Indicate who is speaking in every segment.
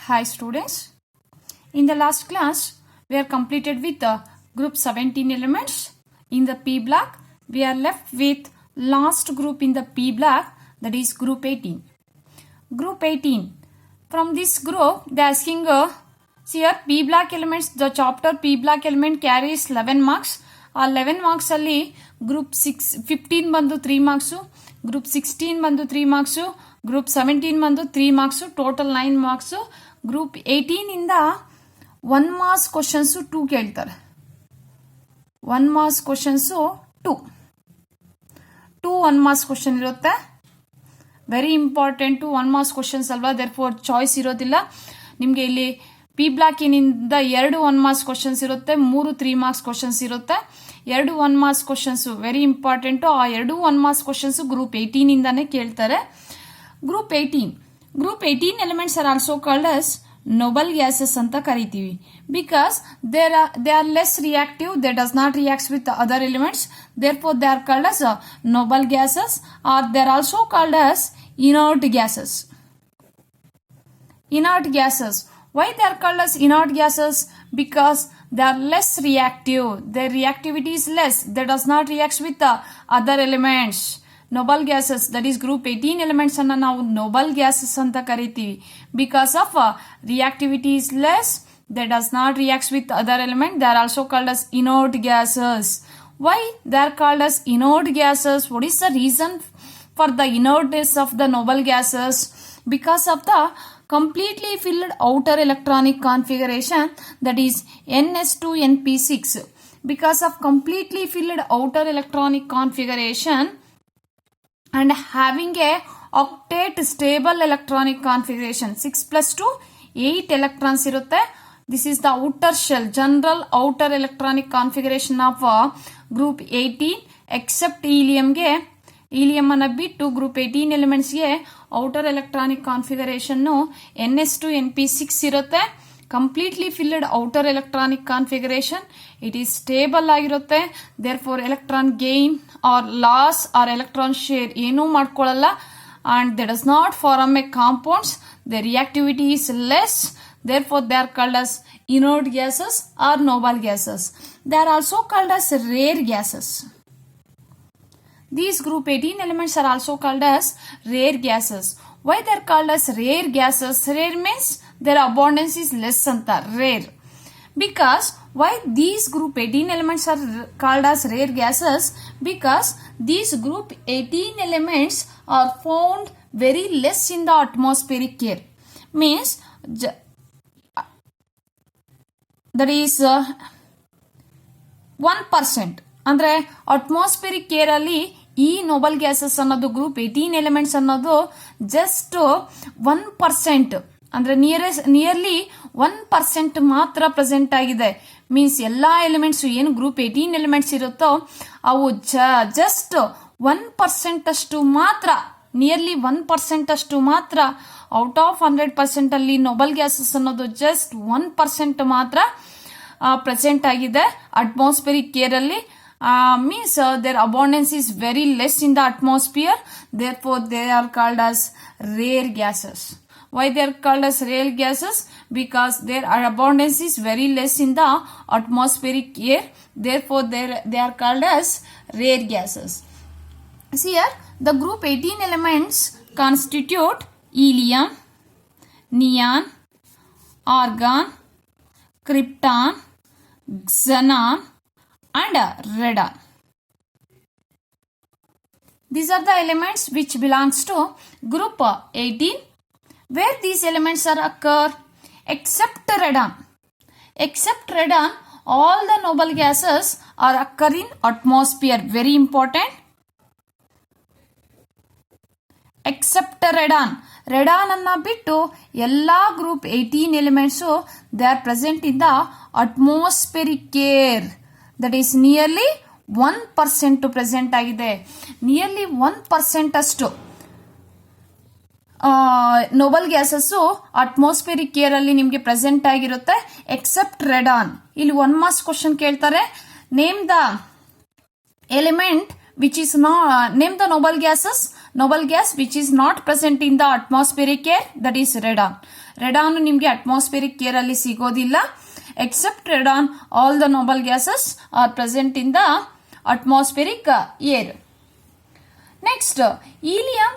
Speaker 1: Hi students, in the last class we are completed with the group 17 elements in the P block. We are left with last group in the P block, that is group 18. Group 18, from this group they are asking see here P block elements, the chapter P block element carries 11 marks. ಆ 11 marks ಅಲ್ಲಿ group 15 ಬಂದು 3 marks, group 16 ಬಂದು 3 marks, group 17 ಬಂದು 3 marks, total 9 marks. Group 18 ಇಂದ 1 marks questions 2 ಕೇಳ್ತಾರೆ. 1 marks questions 2 1 marks question ಇರುತ್ತೆ. Very important 1 marks questions ಅಲ್ವಾ, there four choice ಇರೋದಿಲ್ಲ ನಿಮಗೆ. ಇಲ್ಲಿ ಪಿ ಬ್ಲಾಕಿನಿಂದ 2 1 ಮಾರ್ಕ್ಸ್ ಕ್ವಶನ್ಸ್ ಇರುತ್ತೆ, 3 3 ಮಾರ್ಕ್ಸ್ ಕ್ವಶನ್ಸ್ ಇರುತ್ತೆ. 2 1 ಮಾರ್ಕ್ಸ್ ಕ್ವಶನ್ಸ್ ವೆರಿ ಇಂಪಾರ್ಟೆಂಟು. ಆ 2 1 ಮಾರ್ಕ್ಸ್ ಕ್ವಶನ್ಸ್ ಗ್ರೂಪ್ 18 ಇಂದಾನೆ ಕೇಳ್ತಾರೆ. Group 18 elements are also called as noble gases ಅಂತ ಕರಿತೀವಿ. Because they are less reactive, they does not reacts with other elements, therefore they are called as noble gases are they are also called as inert gases. Inert gases. Why they are called as inert gases? Because they are less reactive. Their reactivity is less. They does not react with the other elements. Noble gases, that is group 18 elements anna ನಾವು noble gases ಅಂತ ಕರಿತೀವಿ. Because of reactivity is less, they does not react with other element. They are also called as inert gases. Why they are called as inert gases? What is the reason for the inertness of the noble gases? Because of the completely filled outer electronic configuration, that is ns2np6. Because of completely filled outer electronic configuration and having a octet stable electronic configuration, 6 plus 2 8 electrons irutte. This is the outer shell, general outer electronic configuration of group 18 except helium ge. Helium ಅನ್ನ ಬಿಟ್ಟು group 18 elements ಗೆ outer electronic configuration ns2np6 ಇರುತ್ತೆ. Completely filled outer electronic configuration, it is stable ಆಗಿರುತ್ತೆ. Therefore electron gain or loss or electron share ಏನೂ ಮಾಡ್ಕೊಳ್ಳಲ್ಲ. And they does not form a compounds, the reactivity is less. Therefore they are called as inert gases or noble gases. They are also called as rare gases. These group 18 elements are also called as rare gases. Why they are called as rare gases? Rare means their abundance is less anta, rare. Because why these group 18 elements are called as rare gases? Because these group 18 elements are found very less in the atmospheric air. Means that is 1%. ಅಂದ್ರೆ atmospheric air ಅಲ್ಲಿ ಈ Nobel gases ಅನ್ನೋದು group 18 elements ಅನ್ನೋದು just 1%, ಅಂದ್ರೆ nearly 1% ಮಾತ್ರ present ಆಗಿದೆ. Means ಎಲ್ಲಾ elements ಏನು ಗ್ರೂಪ್ 18 ಎಲಿಮೆಂಟ್ಸ್ ಇರುತ್ತೋ ಅವು ಜಸ್ಟ್ 1% ಅಷ್ಟು ಮಾತ್ರ, ನಿಯರ್ಲಿ 1% ಅಷ್ಟು ಮಾತ್ರ ಔಟ್ ಆಫ್ 100% ಅಲ್ಲಿ ನೋಬಲ್ ಗ್ಯಾಸಸ್ ಅನ್ನೋದು ಜಸ್ಟ್ 1% ಮಾತ್ರ ಪ್ರೆಸೆಂಟ್ ಆಗಿದೆ ಅಟ್ಮಾಸ್ಫಿಯರಿಕ್ ಏರ್ ಅಲ್ಲಿ. Means their abundance is very less in the atmosphere, therefore they are called as rare gases. Why they are called as rare gases? Because their abundance is very less in the atmospheric air, therefore they are called as rare gases. See here, the group 18 elements constitute helium, neon, argon, krypton, xenon and radon. These are the elements which belongs to group 18. Where these elements are occur? Except radon. Except radon, all the noble gases are occur in atmosphere. Very important. Except radon. Radon anna bittu ella group 18 elements they are present in the atmospheric air. That is nearly 1% present ಆಗಿದೆ. Nearly 1% ಅಷ್ಟು Nobel gases atmospheric air ಅಲ್ಲಿ ನಿಮಗೆ present ಆಗಿರುತ್ತೆ accept radon. ಇಲ್ಲಿ 1 marks question ಕೇಳ್ತಾರೆ. Name the element which is not name the noble gas which is not present in the atmospheric air, that is radon. Radon ನಿಮಗೆ atmospheric air ಅಲ್ಲಿ ಸಿಗೋದಿಲ್ಲ. Except radon, all the noble gases are present in the atmospheric air. Next helium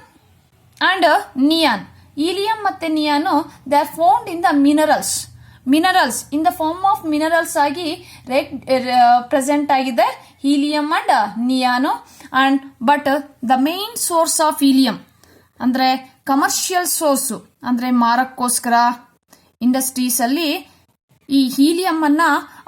Speaker 1: and neon. Helium ಮತ್ತೆ neon they are found in the minerals in the form of minerals ಆಗಿ present ಆಗಿದೆ helium and neon. And but the main source of helium ಅಂದ್ರೆ commercial source ಅಂದ್ರೆ ಮಾರಕ್ಕೋಸ್ಕರ industries ಅಲ್ಲಿ ಈ helium ಅನ್ನ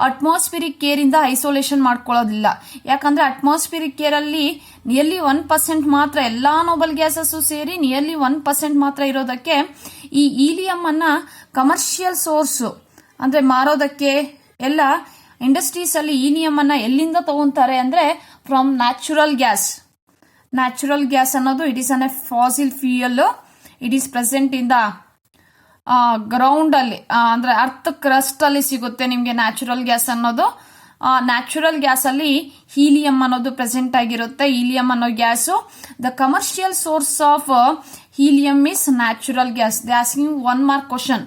Speaker 1: atmospheric air ಇಂದ ಐಸೋಲೇಷನ್ ಮಾಡ್ಕೊಳ್ಳೋದಿಲ್ಲ. ಯಾಕಂದ್ರೆ ಅಟ್ಮಾಸ್ಫಿಯರಿಕ್ ಏರ್ ಅಲ್ಲಿ ನಿಯರ್ಲಿ 1% ಮಾತ್ರ, ಎಲ್ಲಾ ನೋಬಲ್ ಗ್ಯಾಸಸ್ ಸೇರಿ ನಿಯರ್ಲಿ 1% ಮಾತ್ರ ಇರೋದಕ್ಕೆ ಈ ಹೀಲಿಯಂ ಅನ್ನ ಕಮರ್ಷಿಯಲ್ ಸೋರ್ಸ್ ಅಂದ್ರೆ ಮಾರೋದಕ್ಕೆ ಎಲ್ಲ ಇಂಡಸ್ಟ್ರೀಸ್ ಅಲ್ಲಿ ಹೀಲಿಯಂ ಅನ್ನ ಎಲ್ಲಿಂದ ತಗೊಂತಾರೆ ಅಂದ್ರೆ from natural gas. Natural gas ಅನ್ನೋದು it is an a fossil fuel. It is present in the ground ಅಲ್ಲಿ ಅಂದ್ರೆ ಅರ್ತ್ ಕ್ರಸ್ಟ್ ಅಲ್ಲಿ ಸಿಗುತ್ತೆ ನಿಮ್ಗೆ ನ್ಯಾಚುರಲ್ ಗ್ಯಾಸ್ ಅನ್ನೋದು. ನ್ಯಾಚುರಲ್ ಗ್ಯಾಸ್ ಅಲ್ಲಿ ಹೀಲಿಯಂ ಅನ್ನೋದು ಪ್ರೆಸೆಂಟ್ ಆಗಿರುತ್ತೆ. ಹೀಲಿಯಂ ಅನ್ನೋ gas the commercial source of helium is natural gas. They asking 1 mark question.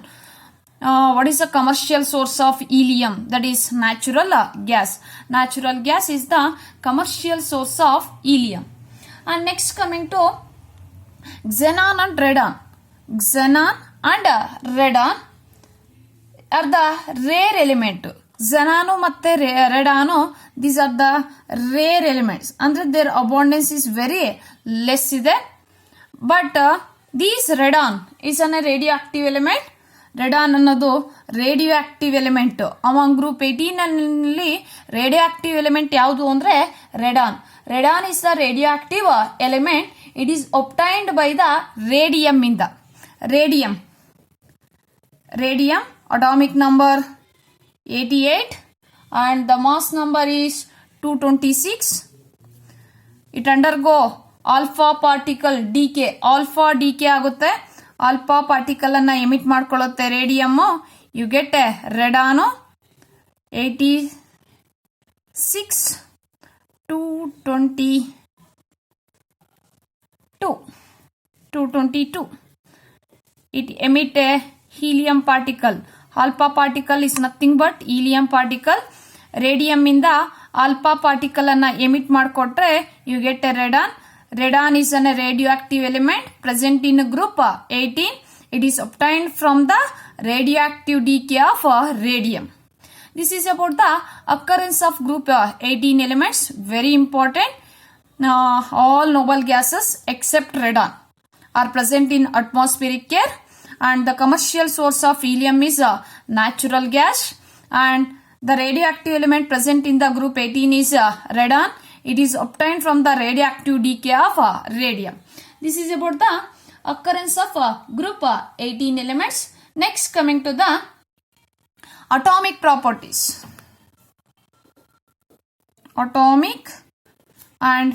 Speaker 1: What is the commercial source of helium? That is natural gas. Natural gas is the commercial source of helium. And next coming to xenon and radon. Xenon and radon are the rare element. Xenon ಮತ್ತೆ radon, these are the rare elements. ಅಂದ್ರೆ their abundance is very less ಇದೆ. But this radon is a radioactive element. Radon ಅನ್ನೋದು radioactive element. Among group 18 ಅಲ್ಲಿ radioactive element ಯಾವುದು ಅಂದ್ರೆ radon. Radon is the radioactive element. It is obtained by the radium ಇಂದ. Radium atomic number 88 and the mass number is 226. It undergo alpha particle decay. alpha decay ಆಗುತ್ತೆ. Alpha particle ಅನ್ನ emit ಮಾಡ್ಕೊಳ್ಳುತ್ತೆ radium. You get a radon 86 222. It emit a helium particle. Alpha particle is nothing but helium particle. Radium ಇಂದ alpha particle ಅನ್ನ emit ಮಾಡಿಕೊಟ್ರೆ you get a radon. Radon is a radioactive element present in group 18. It is obtained from the radioactive decay of radium. This is about the occurrence of group 18 elements. Very important. All noble gases except radon are present in atmospheric air, and the commercial source of helium is natural gas, and the radioactive element present in the group 18 is radon. It is obtained from the radioactive decay of radium. This is about the occurrence of group 18 elements. Next coming to the atomic properties. Atomic and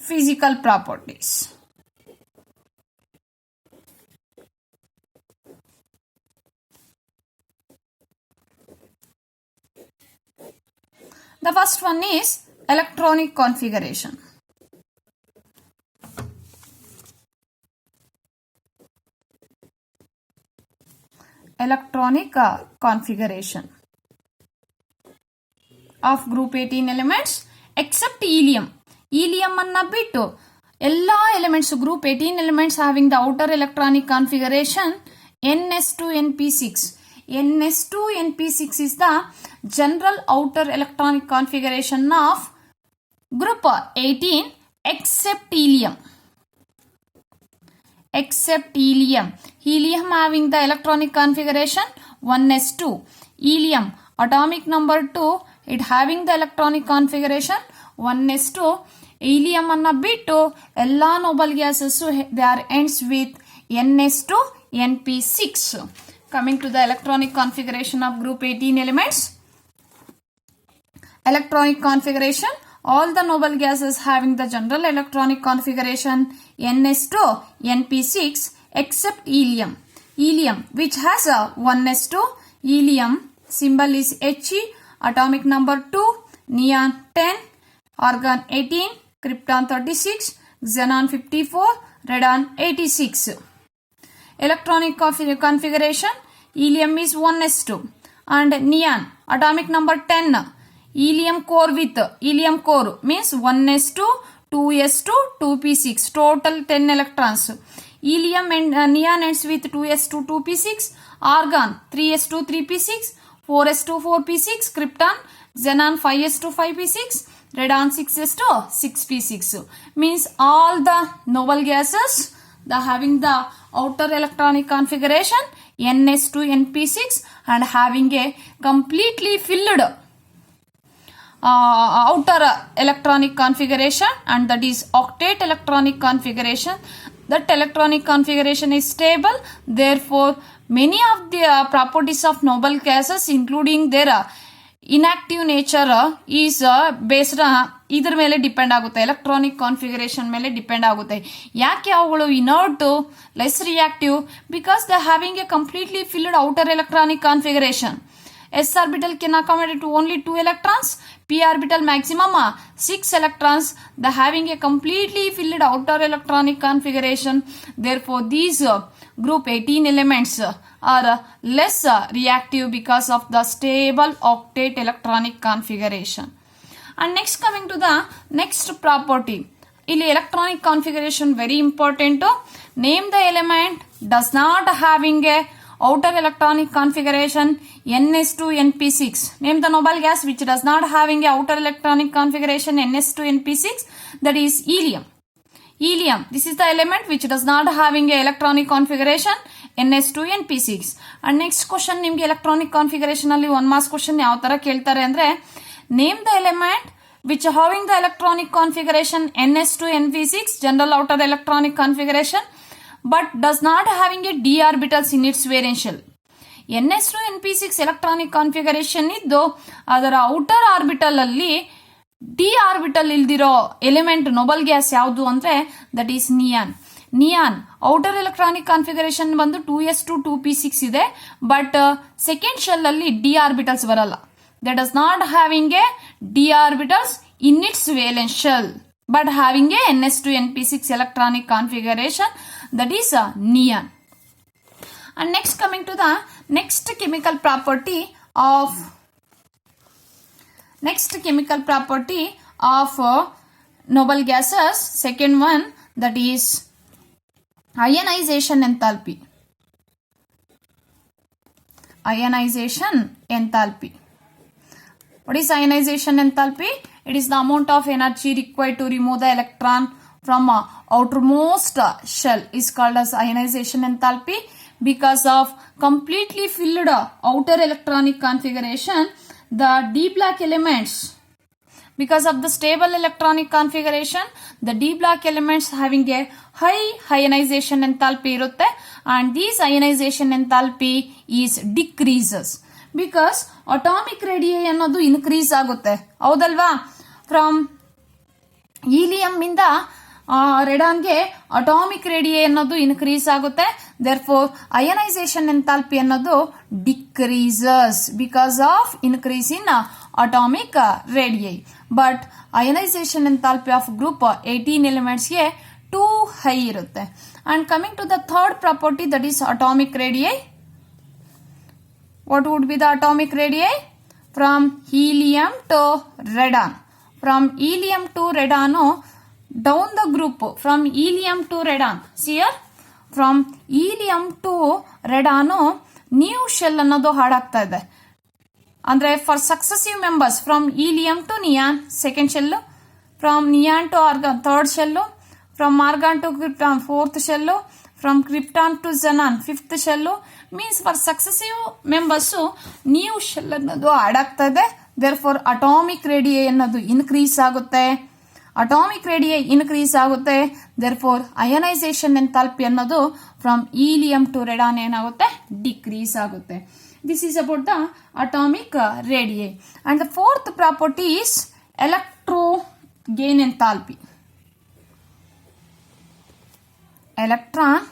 Speaker 1: physical properties. The first one is electronic configuration. Electronic configuration of group 18 elements except helium. Helium anna bittu ella elements group 18 elements having the outer electronic configuration ns2np6. ns2np6 is the general outer electronic configuration of group 18 except helium. Helium having the electronic configuration 1s2. Helium atomic number 2, it having the electronic configuration 1s2. Helium anna bittu ella noble gases they are ends with ns2 np6. Coming to the electronic configuration of group 18 elements. Electronic configuration, all the noble gases having the general electronic configuration ns2 np6 except helium. Helium which has a 1s2. Helium symbol is He, atomic number 2, neon 10, argon 18, krypton 36, xenon 54, radon 86. Electronic configuration, helium is 1s2, and neon atomic number 10, helium core with helium core means 1s2, 2s2, 2p6, total 10 electrons. Helium and neon ends with 2s2, 2p6, argon 3s2, 3p6, 4s2, 4p6, krypton, xenon 5s2, 5p6, radon 6s2, 6p6. Means all the noble gases the having the outer electronic configuration ns2 np6 and having a completely filled outer electronic configuration, and that is octet electronic configuration. That electronic configuration is stable, therefore many of the properties of noble gases including their inactive nature is based ಇದ್ರ ಮೇಲೆ depend ಆಗುತ್ತೆ, electronic configuration ಮೇಲೆ depend ಆಗುತ್ತೆ. ಯಾಕೆ ಅವುಗಳು inert, less reactive? Because they having a completely filled outer electronic configuration. S orbital can accommodate only 2 electrons, p orbital maximum 6 electrons, the having a completely filled outer electronic configuration. Therefore these group 18 elements are less reactive because of the stable octet electronic configuration. And next, coming to the next property, ಇಲ್ಲಿ electronic configuration very important. Name the element does not having a outer electronic configuration ns2 np6. Name the noble gas which does not having a outer electronic configuration ns2 np6, that is helium. Helium, this is the element which does not having a electronic configuration ns2 np6. And next question, ನಿಮಗೆ electronic configuration ಅಲ್ಲಿ 1 marks question ಯಾವ ತರ ಕೇಳ್ತಾರೆ ಅಂದ್ರೆ, name the element which having the electronic configuration ns2 np6, general outer electronic configuration, but does not having a d orbitals in its valence shell. ns2 np6 electronic configuration ಇದ್ದು ಅದರ outer orbital ಅಲ್ಲಿ D orbital ಇಲ್ದಿರೋ element Nobel gas ಯಾವುದು ಅಂದ್ರೆ that is neon. Neon outer electronic configuration ಬಂದು 2s2 2p6 ಇದೆ, but second shell ಅಲ್ಲಿ D orbitals ಬರಲ್ಲ. That does not having A D orbitals in its valence shell, but having a ns2 np6 electronic configuration, that is neon. And next, coming to the next chemical property of noble gases, second one, that is ionization enthalpy. Ionization enthalpy. What is ionization enthalpy? It is the amount of energy required to remove the electron from outermost shell is called as ionization enthalpy. Because of completely filled outer electronic configuration, the d block elements, because of the stable electronic configuration, the d block elements having a high ionization enthalpy irutte, and this ionization enthalpy is decreases because atomic radii ಅನ್ನೋದು increase ಆಗುತ್ತೆ, ಹೌದಲ್ವಾ? From helium ಇಂದ ರೆಡಾನ್ಗೆ atomic ರೇಡಿಯೇ ಅನ್ನೋದು increase ಆಗುತ್ತೆ. Therefore ionisation enthalpy ಅನ್ನೋದು decreases because of increase in atomic radii. But ionisation enthalpy of group 18 ಎಲಿಮೆಂಟ್ಸ್ಗೆ too high ಇರುತ್ತೆ. And coming to the third property, that is atomic radii. What would be the atomic radii? From helium to radon. From helium to radon, down the group from helium to radon. See here, from helium to radon, new shell ಅನ್ನೋದು ಹಾಡಾಗ್ತಾ ಇದೆ. ಅಂದ್ರೆ for successive members from helium to neon, second shell, from neon to argon, third shell, from argon to krypton, fourth shell, from krypton to xenon, fifth shell. Means for successive members new shell ಅನ್ನೋದು add ಆಗ್ತಾ ಇದೆ. therefore atomic radii ಅನ್ನೋದು increase ಆಗುತ್ತೆ. Atomic radii increase ಆಗುತ್ತೆ. therefore ionisation enthalpy ಅನ್ನೋದು from helium to radon ಏನಾಗುತ್ತೆ, decrease ಆಗುತ್ತೆ. This is about the atomic radii. And the fourth property is electro gain enthalpy. Electron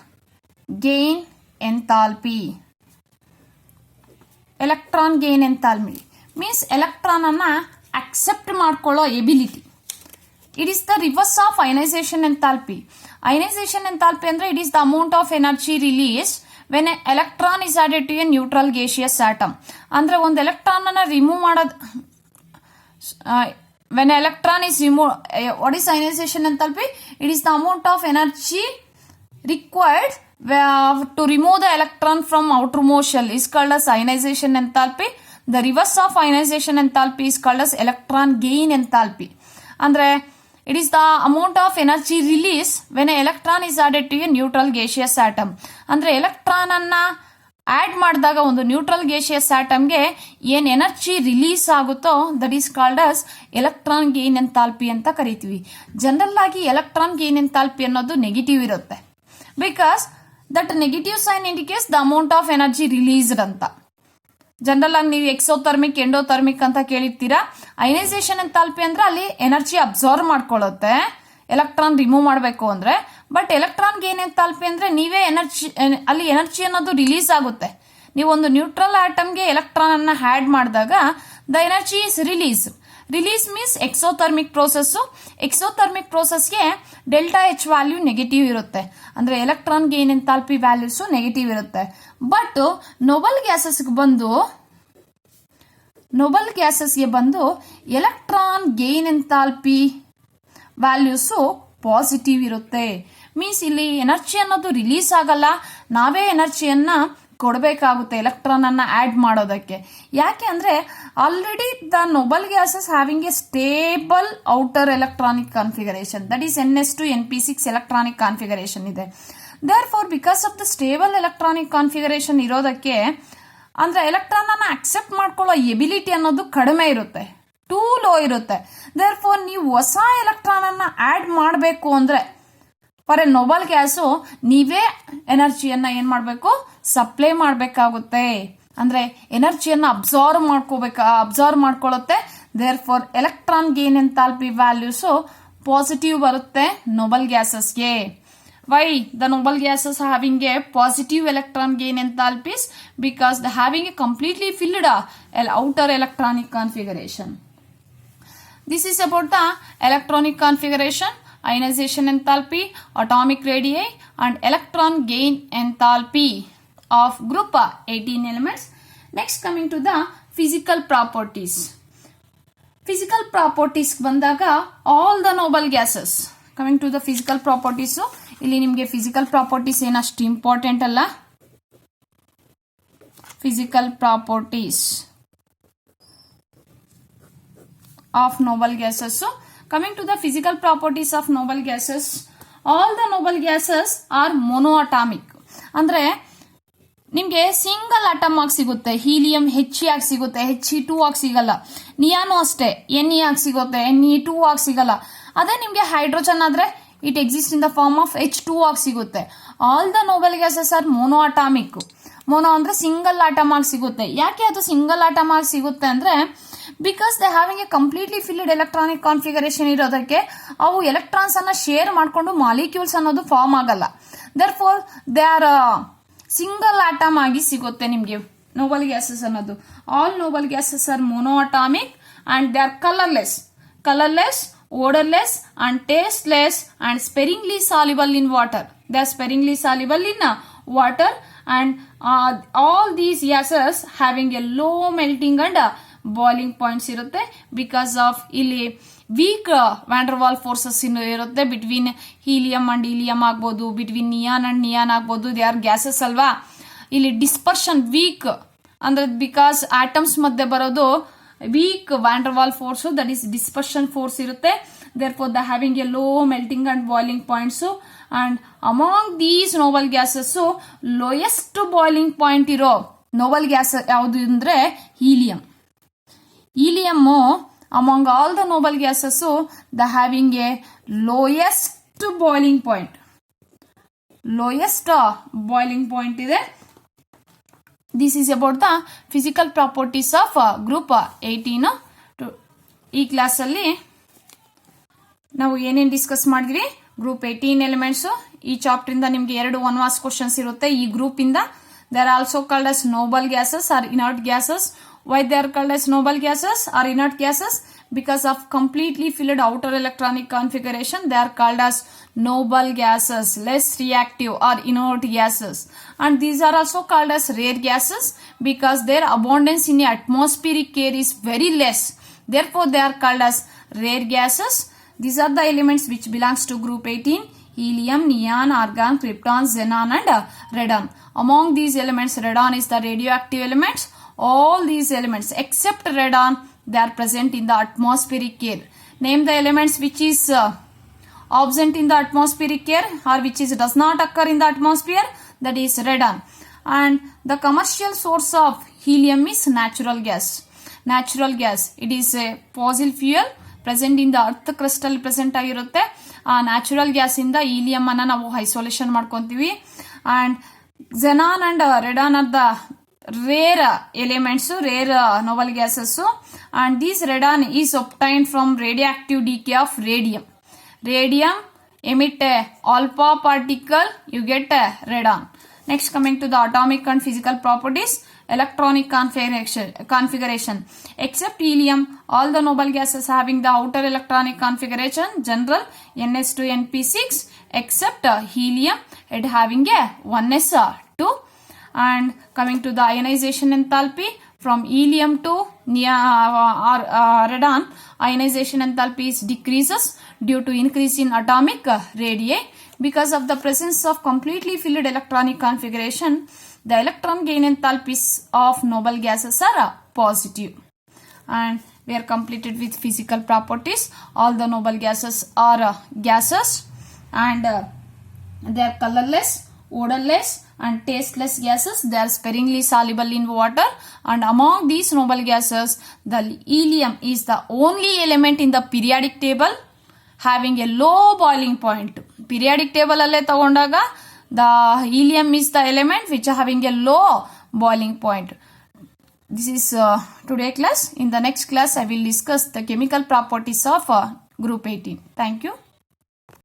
Speaker 1: gain enthalpy. Electron gain enthalpy means electron ಅನ್ನ accept ಮಾಡ್ಕೊಳ್ಳೋ ability. It is the reverse of ionization enthalpy. Ionization enthalpy ಅಂದ್ರೆ it is the amount of energy released when a electron is added to a neutral gaseous atom. ಅಂದ್ರೆ ಒಂದು electron ಅನ್ನ remove ಮಾಡೋದು, when an electron is removed, what is ionization enthalpy? It is the amount of energy required to remove the electron from outermost shell is called as ionization enthalpy. The reverse of ionization enthalpy is called as electron gain enthalpy. Andre it is the amount of energy release when an electron is added to a neutral gaseous atom. Andre electron anna add ಮಾಡಿದಾಗ ಒಂದು neutral gaseous ಆಟಮ್ಗೆ ಏನ್ energy release ಆಗುತ್ತೋ that is called as electron gain enthalpy ಅಂತ ಕರಿತೀವಿ. General ಆಗಿ electron gain enthalpy ಅನ್ನೋದು negative ಇರುತ್ತೆ, because that negative sign indicates the amount of energy released ಅಂತ. ಜನರಲ್ ಆಗಿ ನೀವು ಎಕ್ಸೋಥರ್ಮಿಕ್ ಎಂಡೋಥರ್ಮಿಕ್ ಅಂತ ಕೇಳಿರ್ತೀರಾ. ಅಯನೈಸೇಷನ್ ಎಂಥಾಲ್ಪಿ ಅಂದ್ರೆ ಅಲ್ಲಿ ಎನರ್ಜಿ ಅಬ್ಸಾರ್ವ್ ಮಾಡ್ಕೊಳ್ಳುತ್ತೆ ಎಲೆಕ್ಟ್ರಾನ್ ರಿಮೂವ್ ಮಾಡಬೇಕು ಅಂದ್ರೆ. ಬಟ್ ಎಲೆಕ್ಟ್ರಾನ್ ಗೇನ್ ಎಂಥಾಲ್ಪಿ ಅಂದ್ರೆ ನೀವೇ ಎನರ್ಜಿ, ಅಲ್ಲಿ ಎನರ್ಜಿ ಅನ್ನೋದು ರಿಲೀಸ್ ಆಗುತ್ತೆ. ನೀವು ಒಂದು ನ್ಯೂಟ್ರಲ್ ಆಟಮ್ಗೆ ಎಲೆಕ್ಟ್ರಾನ್ ಅನ್ನ ಆಡ್ ಮಾಡಿದಾಗ the energy is release means exothermic process. Exothermic ಪ್ರೋಸೆಸ್ಗೆ ಡೆಲ್ಟಾ ಎಚ್ ವ್ಯಾಲ್ಯೂ ನೆಗೆಟಿವ್ ಇರುತ್ತೆ, ಅಂದ್ರೆ electron gain enthalpy values negative ಇರುತ್ತೆ. ಬಟ್ ನೋಬಲ್ ಗ್ಯಾಸಸ್ಗೆ ಬಂದು electron gain enthalpy values positive ಇರುತ್ತೆ. ಮೀನ್ಸ್ ಇಲ್ಲಿ ಎನರ್ಜಿ ಅನ್ನೋದು ರಿಲೀಸ್ ಆಗಲ್ಲ, ನಾವೇ ಎನರ್ಜಿಯನ್ನ ಕೊಡಬೇಕಾಗುತ್ತೆ ಎಲೆಕ್ಟ್ರಾನ್ ಅನ್ನ ಆಡ್ ಮಾಡೋದಕ್ಕೆ. ಯಾಕೆ ಅಂದ್ರೆ already the noble gases having a stable outer electronic configuration, that is NS2 NP6 electronic configuration ಇದೆ. Therefore because of the stable electronic configuration ಇರೋದಕ್ಕೆ ಅಂದ್ರೆ ಎಲೆಕ್ಟ್ರಾನ್ ಅನ್ನ ಅಕ್ಸೆಪ್ಟ್ ಮಾಡ್ಕೊಳ್ಳೋ ಎಬಿಲಿಟಿ ಅನ್ನೋದು ಕಡಿಮೆ ಇರುತ್ತೆ, ಟೂ ಲೋ ಇರುತ್ತೆ. ದೇರ್ ಫಾರ್ ನೀವು ಹೊಸ ಎಲೆಕ್ಟ್ರಾನ್ ಅನ್ನ ಆಡ್ ಮಾಡಬೇಕು ಅಂದ್ರೆ ಫಾರ್ ಎ ನೋಬಲ್ ಗ್ಯಾಸು ನೀವೇ ಎನರ್ಜಿಯನ್ನ ಏನ್ ಮಾಡಬೇಕು, ಸಪ್ಲೈ ಮಾಡಬೇಕಾಗುತ್ತೆ. ಅಂದ್ರೆ ಎನರ್ಜಿಯನ್ನ ಅಬ್ಸಾರ್ವ್ ಮಾಡ್ಕೊಳ್ಳುತ್ತೆ. Therefore electron gain enthalpy values positive ಬರುತ್ತೆ ನೋಬಲ್ ಗ್ಯಾಸಸ್ಗೆ. Why the noble gases having a positive electron gain enthalpies? Because they having a completely filled outer electronic configuration. This is about the electronic configuration, ionization enthalpy, atomic radii and electron gain enthalpy of group 18 elements. Next coming to the physical properties. Physical properties ಬಂದಾಗ all the noble gases. Coming to the physical properties, ಇಲ್ಲಿ ನಿಮಗೆ physical properties ಏನಷ್ಟು important ಅಲ್ಲ. Physical properties of noble gases. Coming to the physical properties of noble gases, all the noble gases are monoatomic. ಅಂದ್ರೆ ನಿಮ್ಗೆ single atom ಆಗಿ ಸಿಗುತ್ತೆ. Helium He ಆಗಿ ಸಿಗುತ್ತೆ, He2 ಆಗಿ ಸಿಗಲ್ಲ. ನಿಯಾನು ಅಷ್ಟೇ, Ne ಆಗಿ ಸಿಗುತ್ತೆ, Ne2 ಆಗಿ ಸಿಗಲ್ಲ. ಅದೇ ನಿಮ್ಗೆ ಹೈಡ್ರೋಜನ್ ಆದ್ರೆ it exist in the form of H2 ಆಗಿ ಸಿಗುತ್ತೆ. All the noble gases are monoatomic. Mono ಅಂದ್ರೆ ಸಿಂಗಲ್ ಆಟಮ್ ಆಗಿ ಸಿಗುತ್ತೆ. ಯಾಕೆ ಅದು ಸಿಂಗಲ್ ಆಟಮ್ ಆಗಿ ಸಿಗುತ್ತೆ ಅಂದ್ರೆ because they having a completely filled electronic configuration ಇರೋದಕ್ಕೆ ಅವು ಎಲೆಕ್ಟ್ರಾನ್ಸ್ ಅನ್ನ ಶೇರ್ ಮಾಡ್ಕೊಂಡು ಮಾಲಿಕ್ಯೂಲ್ಸ್ ಅನ್ನೋದು ಫಾರ್ಮ್ ಆಗಲ್ಲ. Therefore they are single atom ಆಗಿ ಸಿಗುತ್ತೆ ನಿಮ್ಗೆ ನೋಬಲ್ ಗ್ಯಾಸಸ್ ಅನ್ನೋದು. All noble gases are monoatomic and they are colourless, odorless and tasteless and sparingly soluble in water. They are sparingly soluble in water and all these gases having a low melting and boiling points irutte because of ಇಲ್ಲಿ weak van der Waals forces irutte between helium and helium ಆಗಬಹುದು, between neon and neon ಆಗಬಹುದು. they are gases ಅಲ್ವಾ. ಇಲ್ಲಿ dispersion weak ಅಂದ್ರೆ because atoms ಮಧ್ಯೆ ಬರೋದು weak van der Waals force, that is dispersion force irutte. Therefore they having a low melting and boiling points. And among these noble gases lowest boiling point iro noble gas yaudu andre helium. Among all the noble gases they having a lowest boiling point ide. This is about the physical properties of group 18. ಈ class ಅಲ್ಲಿ ನಾವು ಏನೇನು discuss ಮಾಡಿದ್ವಿ, group 18 elements. ಈ chapter ಇಂದ ನಿಮ್ಗೆ 2 1 marks questions ಇರುತ್ತೆ ಈ ಗ್ರೂಪ್ ಇಂದ. They are also called as noble gases are inert gases. Why they are called as noble gases or inert gases? Because of completely filled outer electronic configuration, they are called as noble gases, less reactive or inert gases. And these are also called as rare gases because their abundance in the atmospheric air is very less. Therefore, they are called as rare gases. These are the elements which belongs to group 18: helium, neon, argon, krypton, xenon and radon. Among these elements, radon is the radioactive elements. All these elements except radon, they are present in the atmospheric air. Name the elements which is absent in the atmospheric air or which is does not occur in the atmosphere. That is radon. And the commercial source of helium is natural gas. Natural gas, it is a fossil fuel present in the earth crust ಅಲ್ಲಿ present ಆಗಿರುತ್ತೆ. ಆ natural gas ಇಂದ helium ಅನ್ನ ನಾವು isolation ಮಾಡ್ಕೊಂತೀವಿ. And xenon and radon are the rare elements, rare noble gases. And this radon is obtained from radioactive decay of radium. Radium emit a alpha particle, you get a radon. Next, coming to the atomic and physical properties, electronic configuration. Except helium, all the noble gases having the outer electronic configuration general ns2np6, except helium, it having a 1s2. And coming to the ionization enthalpy, from helium to radon, ionization enthalpy is decreases due to increase in atomic radii. Because of the presence of completely filled electronic configuration, the electron gain enthalpies of noble gases are positive. And we are completed with physical properties. All the noble gases are gases and they are colorless, odorless and tasteless gases. They are sparingly soluble in water. And among these noble gases, the helium is the only element in the periodic table having a low boiling point. Periodic table alle tagondaga the helium is the element which are having a low boiling point. This is today class. In the next class, I will discuss the chemical properties of group 18. Thank you.